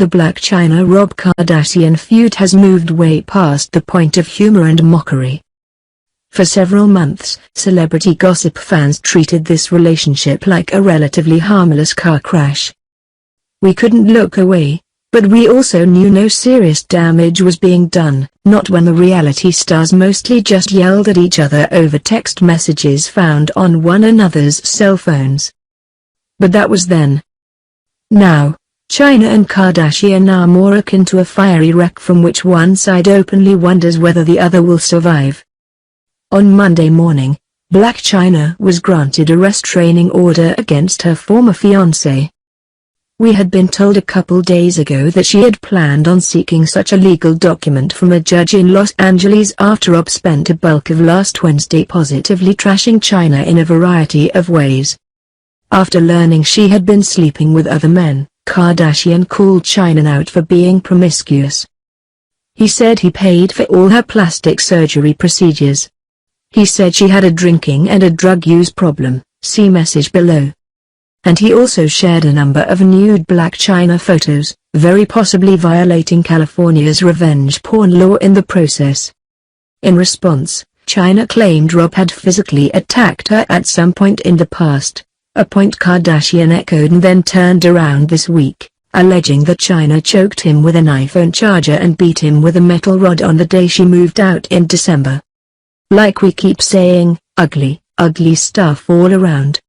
The Blac Chyna-Rob Kardashian feud has moved way past the point of humor and mockery. For several months, celebrity gossip fans treated this relationship like a relatively harmless car crash. We couldn't look away, but we also knew no serious damage was being done, not when the reality stars mostly just yelled at each other over text messages found on one another's cell phones. But that was then. Now, Chyna and Kardashian are more akin to a fiery wreck from which one side openly wonders whether the other will survive. On Monday morning, Blac Chyna was granted a restraining order against her former fiancé. We had been told a couple days ago that she had planned on seeking such a legal document from a judge in Los Angeles after Rob spent a bulk of last Wednesday positively trashing Chyna in a variety of ways. After learning she had been sleeping with other men, Kardashian called Chyna out for being promiscuous. He said he paid for all her plastic surgery procedures. He said she had a drinking and a drug use problem, see message below. And he also shared a number of nude Blac Chyna photos, very possibly violating California's revenge porn law in the process. In response, Chyna claimed Rob had physically attacked her at some point in the past, a point Kardashian echoed and then turned around this week, alleging that Chyna choked him with an iPhone charger and beat him with a metal rod on the day she moved out in December. Like we keep saying, ugly, ugly stuff all around.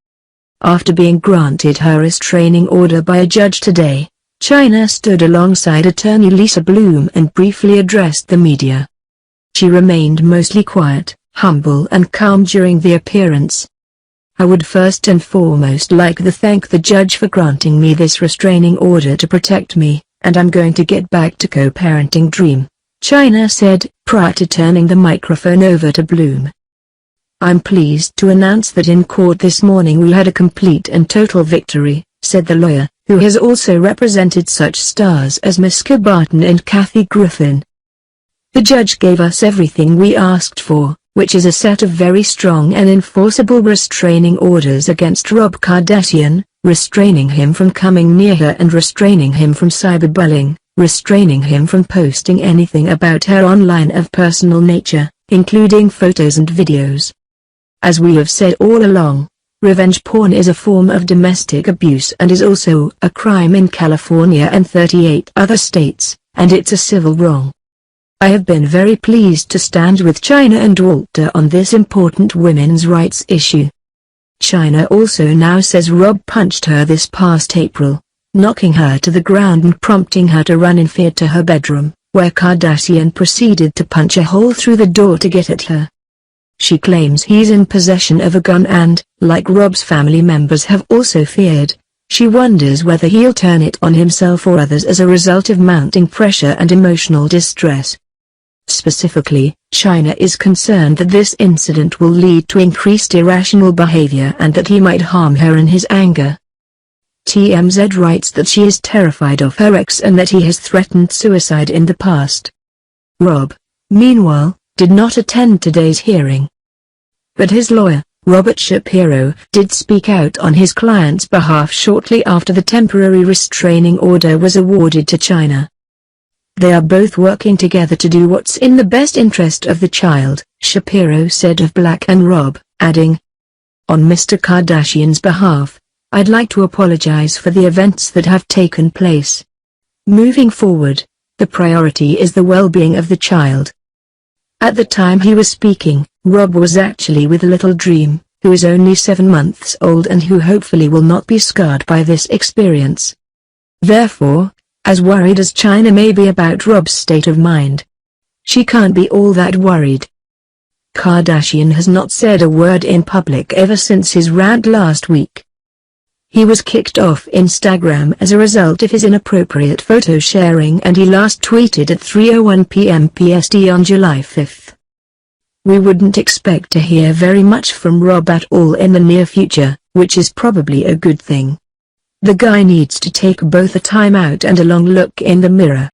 After being granted her restraining order by a judge today, Chyna stood alongside attorney Lisa Bloom and briefly addressed the media. She remained mostly quiet, humble and calm during the appearance. I would first and foremost like to thank the judge for granting me this restraining order to protect me, and I'm going to get back to co-parenting dream, Chyna said, prior to turning the microphone over to Bloom. I'm pleased to announce that in court this morning we had a complete and total victory, said the lawyer, who has also represented such stars as Miska Barton and Kathy Griffin. The judge gave us everything we asked for, which is a set of very strong and enforceable restraining orders against Rob Kardashian, restraining him from coming near her and restraining him from cyberbullying, restraining him from posting anything about her online of personal nature, including photos and videos. As we have said all along, revenge porn is a form of domestic abuse and is also a crime in California and 38 other states, and it's a civil wrong. I have been very pleased to stand with Chyna and Walter on this important women's rights issue. Chyna also now says Rob punched her this past April, knocking her to the ground and prompting her to run in fear to her bedroom, where Kardashian proceeded to punch a hole through the door to get at her. She claims he's in possession of a gun and, like Rob's family members have also feared, she wonders whether he'll turn it on himself or others as a result of mounting pressure and emotional distress. Specifically, Chyna is concerned that this incident will lead to increased irrational behavior and that he might harm her in his anger. TMZ writes that she is terrified of her ex and that he has threatened suicide in the past. Rob, meanwhile, did not attend today's hearing. But his lawyer, Robert Shapiro, did speak out on his client's behalf shortly after the temporary restraining order was awarded to Chyna. They are both working together to do what's in the best interest of the child, Shapiro said of Blac and Rob, adding, "On Mr. Kardashian's behalf, I'd like to apologize for the events that have taken place. Moving forward, the priority is the well-being of the child." At the time he was speaking, Rob was actually with little Dream, who is only 7 months old and who hopefully will not be scarred by this experience. Therefore, as worried as Chyna may be about Rob's state of mind, she can't be all that worried. Kardashian has not said a word in public ever since his rant last week. He was kicked off Instagram as a result of his inappropriate photo sharing and he last tweeted at 3:01 p.m. PST on July 5. We wouldn't expect to hear very much from Rob at all in the near future, which is probably a good thing. The guy needs to take both a time out and a long look in the mirror.